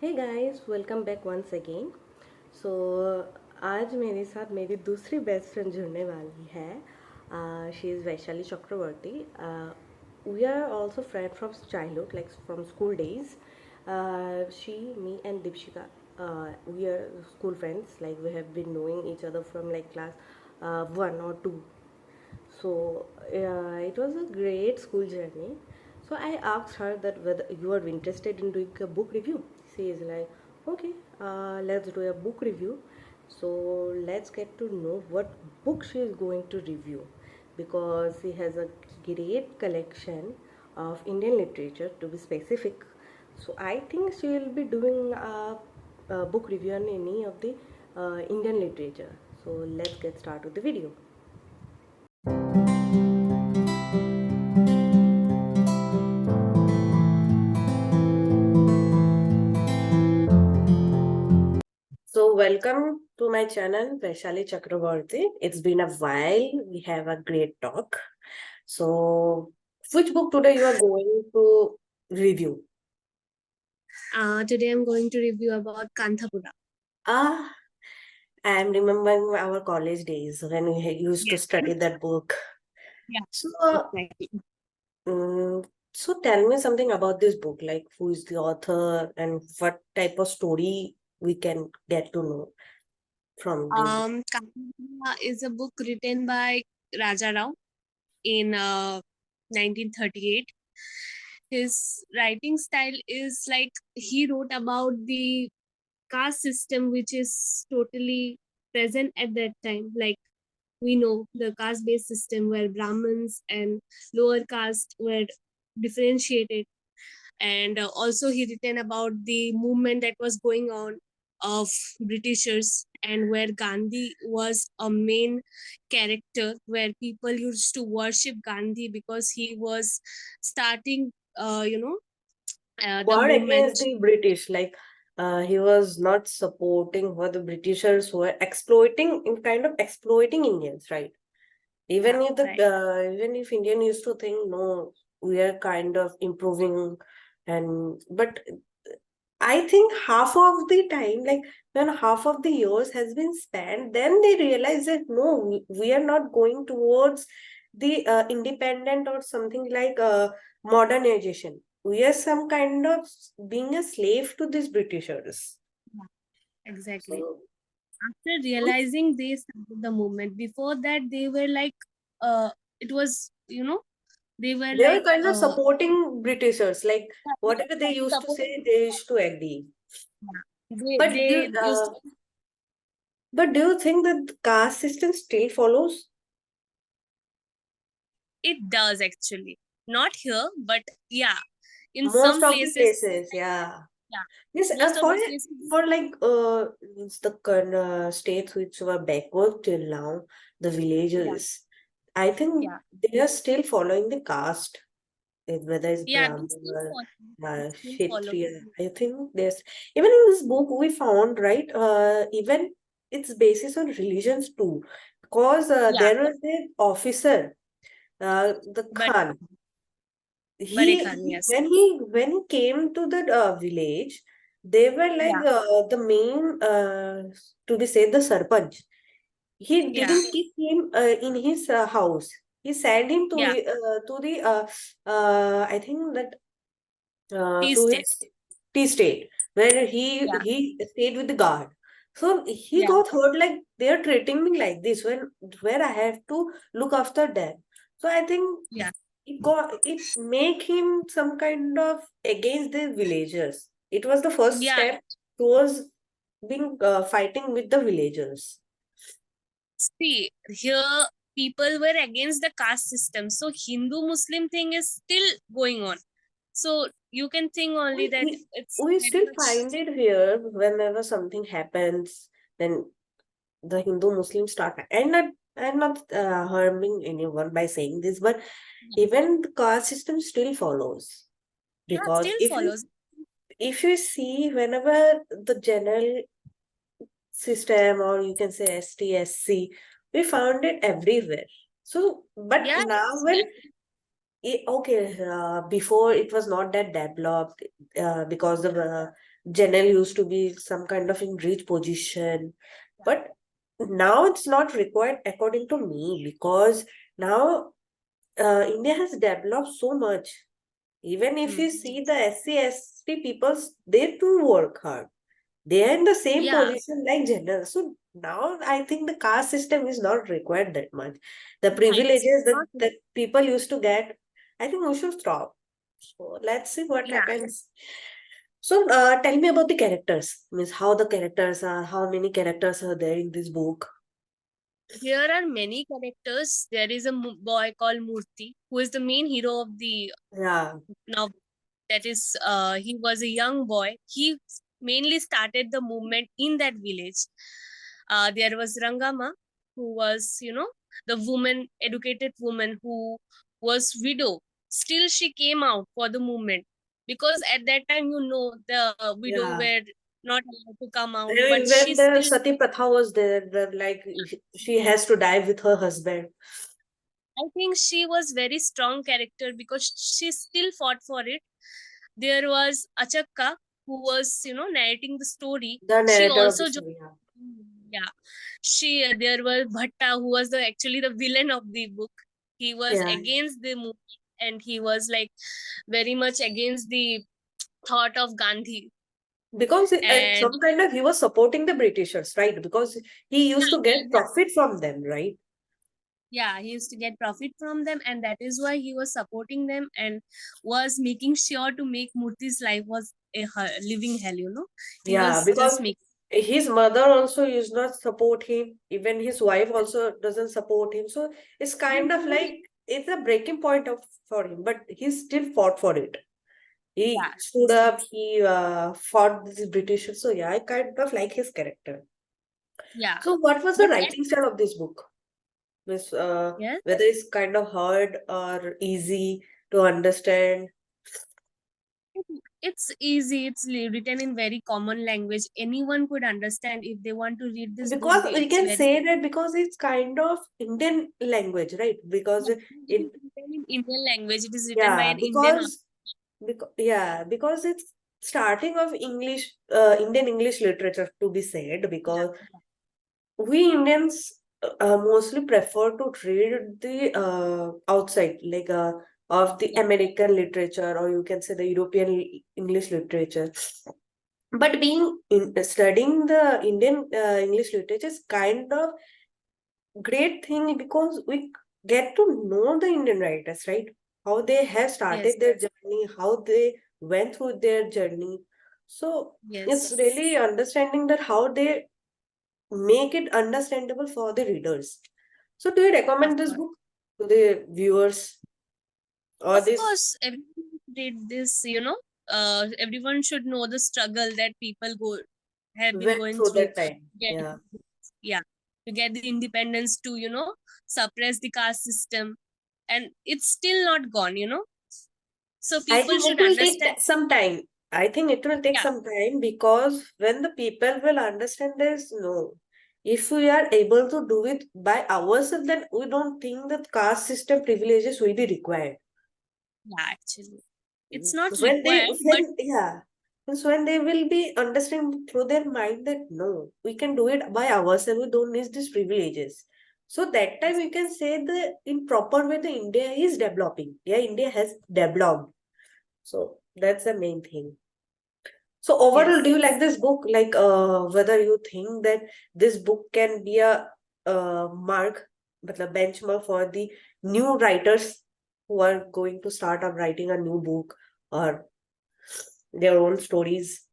हे guys, welcome back once again. So आज मेरे साथ मेरी दूसरी बेस्ट फ्रेंड जुड़ने वाली है। She is Vaishali Chakraborty. We are also friend from childhood, like from school days. She, me, and Dipshika, we are school friends. Like we have been knowing each other from like class 1 or 2. So it was a great school journey. So I asked her that whether you are interested in doing a book review. She is like, okay, let's do a book review. So let's get to know what book she is going to review, because she has a great collection of Indian literature, to be specific. So I think she will be doing a book review on any of the Indian literature. So let's get started with the video. So, welcome to my channel, Vaishali Chakraborty. It's been a while. We have a great talk. So, which book today you are going to review? Today I'm going to review about Kanthapura. Ah, I'm remembering our college days when we used to Yes. study that book. Yeah, So, exactly. mm, so tell me something about this book, like who is the author and what type of story we can get to know from this book. Kanthapura is a book written by Raja Rao in 1938. His writing style is like he wrote about the caste system, which is totally present at that time. Like we know the caste based system where Brahmins and lower caste were differentiated, and also he written about the movement that was going on of Britishers, and where Gandhi was a main character, where people used to worship Gandhi because he was starting the War against movement. the British, like he was not supporting what the Britishers were exploiting, in kind of exploiting Indians, right? Yeah, Even if right. even if Indian used to think, no, we are kind of improving, and but I think half of the time, like when half of the years has been spent, then they realize that no, we are not going towards the independent or something like modernization. We are some kind of being a slave to these Britishers. Yeah, exactly. So After realizing they started the movement, before that they were like it was they were they were like kind of supporting Britishers, like whatever they used to say, supporting. they used to agree. They But do they you, used uh, to, but do you think that the caste system still follows? it does actually, not here, but yeah, in Most some of the places. places, yeah. Yeah, Yes, most of for the places. like it's the states which were backward till now, the Yeah, villages. I think yeah, they are still following the caste, whether it's yeah, they Brahmin still or follow. They still follow. Kshatriya. I think there's even in this book we found, right. Even it's basis on religions too, because Yeah, there was an officer, the but Khan. Barekan, yes. When he came to the village, they were like Yeah, the main to be said the sarpanch. He yeah, didn't keep him in his house. He sent him yeah. to the I think that Tea to state. his tea state, where Yeah, he stayed with the guard. So he yeah, got hurt, like they are treating me like this when where I have to look after them. So I think yeah. it make him some kind of against the villagers. It was the first Yeah, step towards being fighting with the villagers. see, here people were against the caste system. So Hindu Muslim thing is still going on. So you can think only We, that we, it's we very still much. find it here whenever something happens, then the Hindu Muslims start. I'm not harming anyone by saying this, but even the caste system still follows, Yeah, because still follows. if you see whenever the general system, or you can say STSC, we found it everywhere. So but Yeah, now when okay, before it was not that developed, because of Janelle used to be some kind of in rich position. But now it's not required according to me, because now India has developed so much. Even if you see the SC, ST people, they too work hard. They are in the same Yeah, position like general. So now I think the caste system is not required that much. The yeah, it's privileges not. that people used to get, I think we should stop. So let's see what Yeah, happens. So tell me about the characters. Means how the characters are, how many characters are there in this book? here are many characters. There is a boy called Murthy, who is the main hero of the Yeah, novel. That is, he was a young boy. He mainly started the movement in that village. There was Rangama, who was, the woman, educated woman who was widow. Still, she came out for the movement because at that time, the widow yeah. were not allowed to come I out, but mean, she when the still. Sati Pratha was there, like she has to die with her husband. I think she was very strong character because she still fought for it. There was Achakka, who was, narrating the story. The She narrator of the also story. Yeah. yeah. There was Bhatta, who was actually the villain of the book. He was Yeah. against the movie, and he was like very much against the thought of Gandhi. Because And some kind of he was supporting the Britishers, right? Because he used to get yeah, profit from them, right? yeah, he used to get profit from them, and that is why he was supporting them and was making sure to make Murthy's life was a living hell. He Yeah, was just because making. his mother also used not support him. Even his wife also doesn't support him. So it's kind of like it's a breaking point of for him, but he still fought for it. He Yeah, stood up, he fought the Britishers. So yeah, I kind of like his character. yeah, So what was the but writing style of this book? Miss, yes, whether it's kind of hard or easy to understand? it's easy. It's written in very common language. Anyone could understand if they want to read this book. Because we It's can very. say that because it's kind of Indian language, right? Because It is it, written in Indian language. It is written by yeah, an Indian author. because it's starting of English, Indian English literature to be said, Yeah, because we Indians mostly prefer to read the outside, like of the yeah, American literature, or you can say the European English literature. But being studying the Indian English literature is kind of great thing because we get to know the Indian writers, right? How they have yes, started their journey, how they went through their journey. So it's yes, really understanding that how they make it understandable for the readers. So do you of recommend this course. book to the viewers or Of this? course, everyone read this. Everyone should know the struggle that people have been Went going through through. that time? Get, Yeah. yeah, to get the independence to suppress the caste system, and it's still not gone. So I people think it should will take understand. some time. I think it will take Yeah, some time because when the people will understand this, no. If we are able to do it by ourselves, then we don't think that caste system privileges will be required. yeah, actually, it's not When they, required, but when, yeah, means when they will be understanding through their mind that no, we can do it by ourselves, we don't need these privileges. So that time yes, we can say that in proper way the India is developing. Yeah, India has developed. So that's the main thing. So overall, do yes. you like this book? Like, whether you think that this book can be a mark, मतलब benchmark for the new writers who are going to start up writing a new book or their own stories.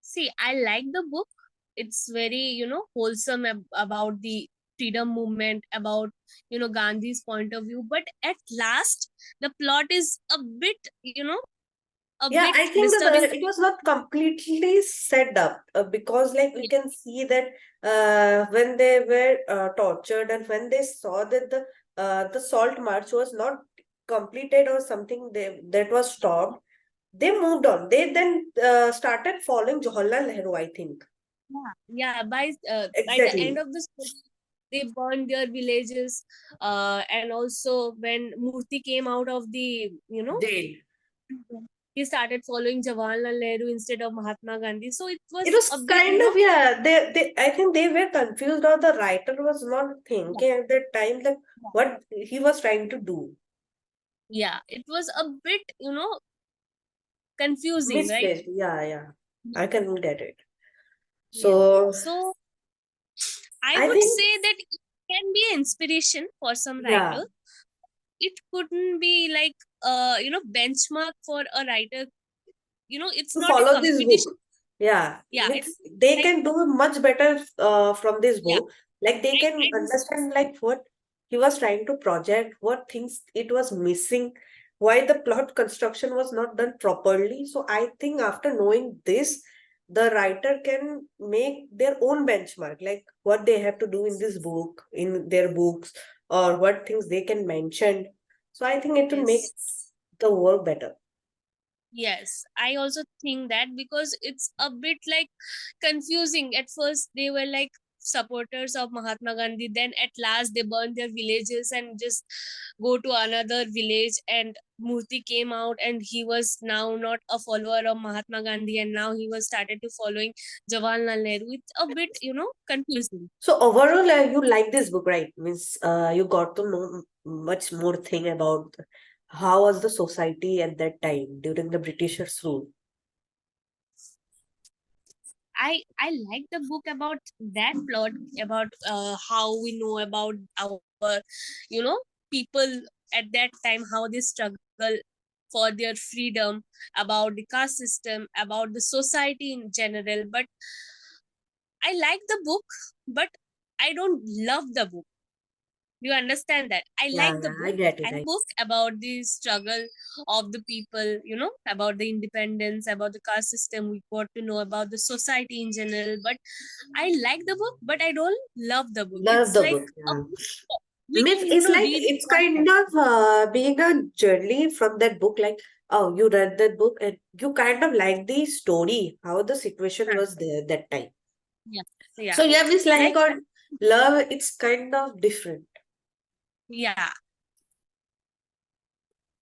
See, I like the book. It's very, wholesome about the freedom movement, about, Gandhi's point of view. But at last, the plot is a Yeah, bit I think that disturbing. it was not completely set up because, like, we can see that when they were tortured and when they saw that the salt march was not completed or something that was stopped, they moved on. They then started following Jawaharlal Nehru, I think. Yeah, yeah. By the end Exactly. of the story, they burned their villages, and also when Murthy came out of the Jail. he started following Jawaharlal Nehru instead of Mahatma Gandhi. So it It was was a bit, kind of, yeah, I think they were confused, or the writer was not yeah, thinking at that time that yeah, what he was trying to do. yeah, it was a bit, confusing, right? Misplaced. Yeah, yeah. Yeah. I can get it. Yeah. So So I I would think, say that it can be an inspiration for some yeah, writer. It couldn't be like benchmark for a writer. It's to not a follow this competition. book. Yeah, Yeah, it's means they like, can do much better from this yeah, book. Like they can I understand like what he was trying to project, what things it was missing, why the plot construction was not done properly. So I think after knowing this, the writer can make their own benchmark, like what they have to do in this book, in their books, or what things they can mention. So I think it will make yes. the work better. Yes, I also think that because it's a bit like confusing. At first, they were like supporters of Mahatma Gandhi, then at last, they burned their villages and just go to another village. And Murthy came out, and he was now not a follower of Mahatma Gandhi, and now he was started to following Jawaharlal Nehru. It's a bit, confusing. So overall, you like this book, right? Means you got to know much more thing about how was the society at that time during the Britishers' rule. I like the book about that plot, about how we know about our you know people at that time, how they struggle for their freedom, about the caste system, about the society in general. But I like the book, but I don't love the book. Do you understand that? I Yeah, like the yeah, I book. get I it. book about the struggle of the people, about the independence, about the caste system. We got to know about the society in general. But I like the book, but I don't love the book. Love It's the like book. a Yeah. book we Means can, it's like read it's one kind time. of being a journey from that book. Like, oh, you read that book and you kind of like the story, how the situation Huh. was there that time. Yeah, yeah, So yeah, means like like or love, it's kind of different. yeah.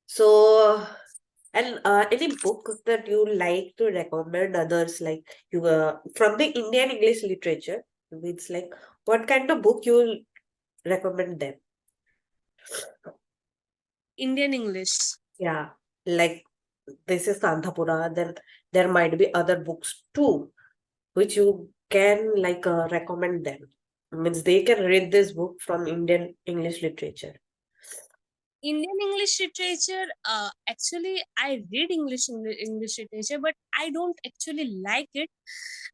So, and any book that you like to recommend others, like you from the Indian English literature, it's like what kind of book you will recommend them? Indian English. Yeah, like this is Kantapura. Then there might be other books too, which you can like recommend them. Means they can read this book from Indian English literature. Indian English literature, actually, I read English literature, but I don't actually like it.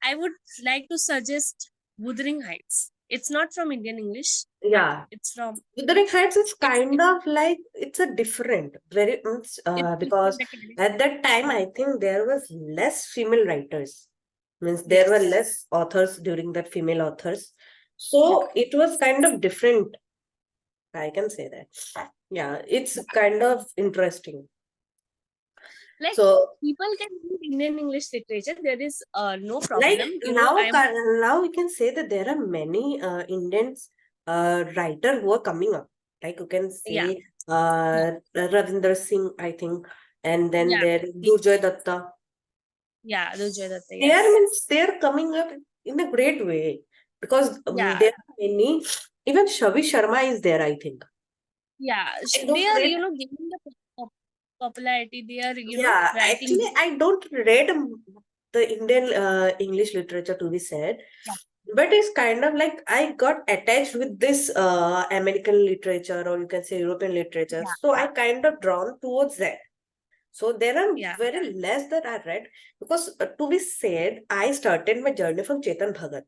I would like to suggest Wuthering Heights. It's not from Indian English. Yeah, It's from Wuthering Heights is it's kind of like it's a different, very it's because different academic. at that time I think there was less female writers. Means there were Yes. less authors during that female authors, Yeah. so it was kind of different. I can say that. Yeah, it's kind of interesting. Like So people can read Indian English literature. There is no like problem. now, I'm now we can say that there are many Indians writer who are coming up. Like you can yeah, say yeah, Ravinder Singh, I think, and then yeah, there is Durjoy Datta. yeah. Dujay Datta, They are yes. means they are coming up in a great way because Yeah, there are many. Even Shavi Sharma is there, I think. yeah. I They don't are, read. gaining the popularity. They are, Yeah, writing. actually, I don't read the Indian English literature to be said, Yeah, but it's kind of like I got attached with this American literature, or you can say European literature. yeah, So I kind of drawn towards that. So there are yeah, very less that I read because to be said, I started my journey from Chetan Bhagat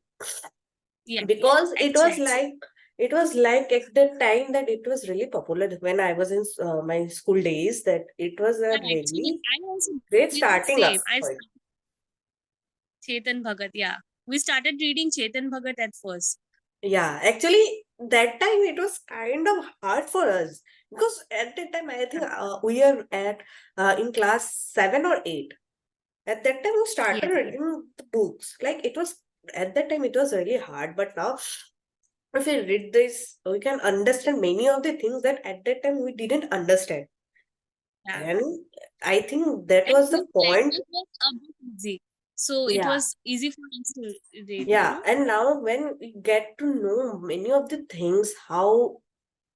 yeah. because Actually, it was like at the time that it was really popular when I was in my school days, that it was a actually, really I also great did the starting up same. I for it. started Chetan Bhagat. Yeah, we started reading Chetan Bhagat at first. Yeah, actually, that time it was kind of hard for us because at that time I think we are at in class 7 or 8. At that time, we started Yes. reading the books. Like it was at that time, it was really hard. But now, if we read this, we can understand many of the things that at that time we didn't understand. Yeah. And I think that And was the this point. language was a bit easy. So it Yeah. was easy for us to read, Yeah. And now when we get to know many of the things, how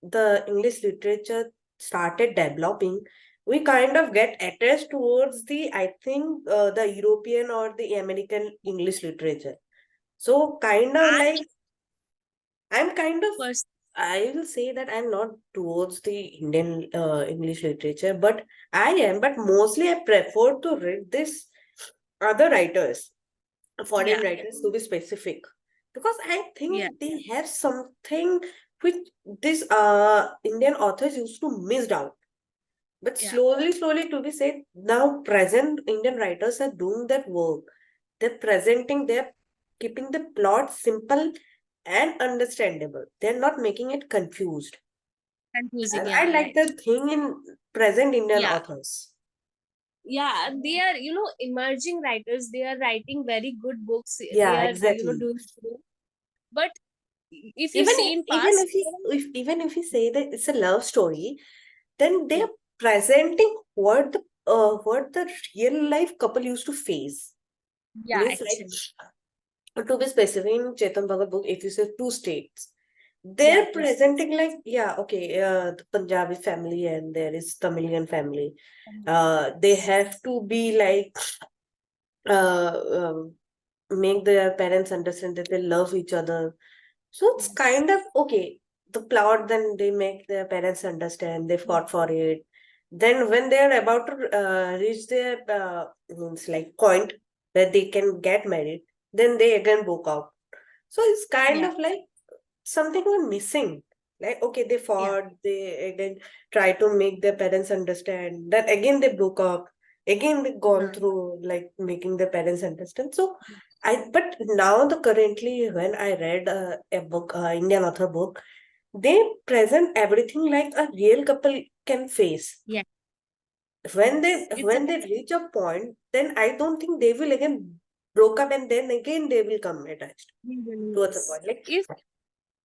the English literature started developing, we kind of get attached towards the, I think, the European or the American English literature. So kind of I like, I'm kind of, first, I will say that I'm not towards the Indian English literature, but I am, but mostly I prefer to read this other writers, foreign yeah, writers to be specific, because I yeah, think they have something which these Indian authors used to miss out. But yeah, slowly to be said, now present Indian writers are doing that work. They're keeping the plot simple and understandable. They're not making it confused. confusing. And Yeah, I like right. that thing in present Indian Yeah, authors. yeah. They are, emerging writers. They are writing very good books. They Yeah, are, exactly. doing good. But if you Even see in even past, if you even if you say that it's a love story, then yeah, they're presenting what the real life couple used to face. yeah, Means like, actually, to be specific, in Chetan Bhagat book, if you say two states, yeah, they're two states. presenting like, yeah, okay, the Punjabi family and there is Tamilian family. They Yes. have to be like, uh, make their parents understand that they love each other. So it's Yes. kind of okay. The plot, then they make their parents understand, they fought for it. Then when they are about to reach their means like point where they can get married, then they again broke out. So it's kind Yeah, of like something were missing. Like, okay, they yeah, fought, they again try to make their parents understand. Then again they broke up. Again they gone uh, through like making their parents understand. So but now the currently when I read a book, Indian author book, they present everything like a real couple can face. yeah. When Yes. It's a when they reach a point, then I don't think they will again broke up and then again they will come attached towards a yes. point. If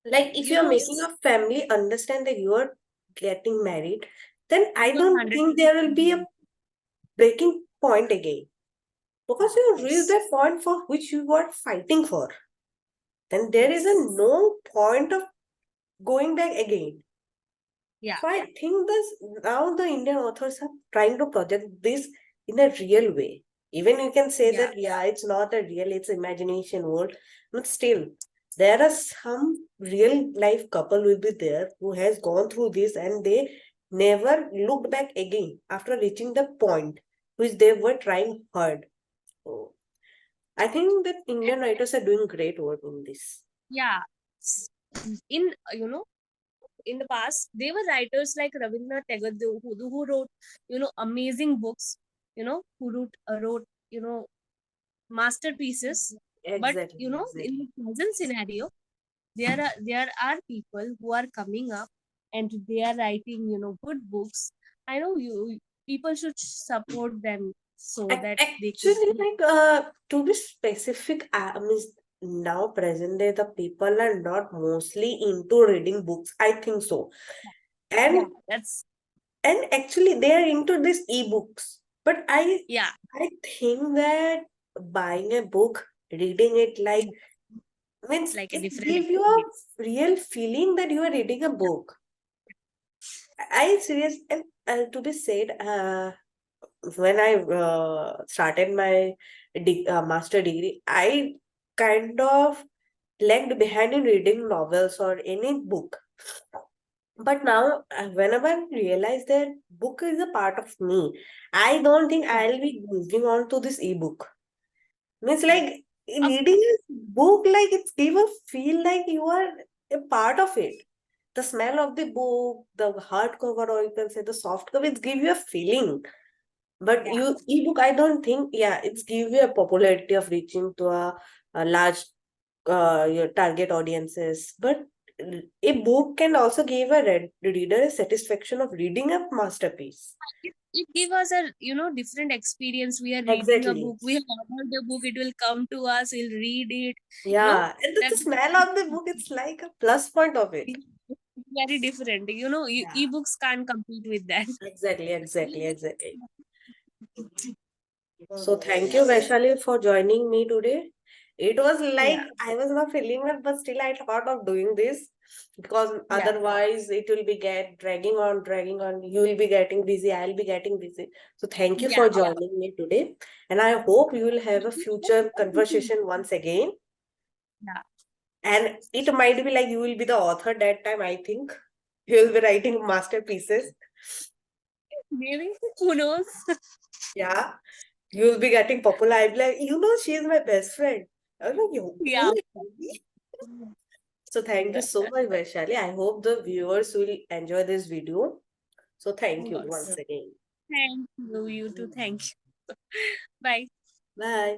Like if you're making a family understand that you are getting married, then I you are don't think 100% there will be a breaking point again. Because you reached yes. that point for which you were fighting for. Then there is a Yes. no point of going back again. Yeah. So I think this now the Indian authors are trying to project this in a real way. Even you can say Yeah. that yeah, it's not a real, it's imagination world, but still there are some real life couple will be there who has gone through this and they never looked back again after reaching the point which they were trying hard. So I think that Indian writers are doing great work in this. Yeah. In in the past, there were writers like Rabindranath Tagore who wrote amazing books. Who wrote masterpieces. But Exactly, in exactly. the present scenario, there are people who are coming up and they are writing good books. I know you people should support them so that they could. Actually, like to be specific, I mean, now present day the people are not mostly into reading books. I think so, Yeah, and that's actually they are into these ebooks. But yeah, I think that buying a book, reading it like it's means like a it different give you a experience. real feeling that you are reading a book. I serious and to be said, when I started my master degree, I kind of lagged behind in reading novels or any book. But now, whenever I realize that book is a part of me, I don't think Yeah, I'll be moving on to this ebook. Means yeah, like of reading a book, like it's give a feel like you are a part of it. The smell of the book, the hardcover, or you can say the soft cover, it give you a feeling. But yeah, you ebook, I don't think, yeah, it's give you a popularity of reaching to a large your target audiences. But a book can also give a reader a satisfaction of reading a masterpiece. it give us a different experience. We are reading a Exactly. book. We have ordered the book. It will come to us. We'll read it. You know Yeah, and the that. smell of the book, it's like a plus point of it. very different. You know, Yeah. ebooks can't compete with that. Exactly. So thank you, Vaishali, for joining me today. It was like Yeah, I was not feeling well, but still I thought of doing this because yeah, otherwise it will be dragging on. You will be getting busy, I'll be getting busy. So thank you yeah, for joining me today. And I hope you will have a future conversation once again. yeah. And it might be like you will be the author that time, I think. You will be writing masterpieces. Maybe, who knows? Yeah. You will be getting popular. I'll be like, she is my best friend. I was like, Yeah. who is she?" So thank you so much, Vaishali. I hope the viewers will enjoy this video. So thank Of you course. once again. Thank you. You too. Thank you. Bye. Bye.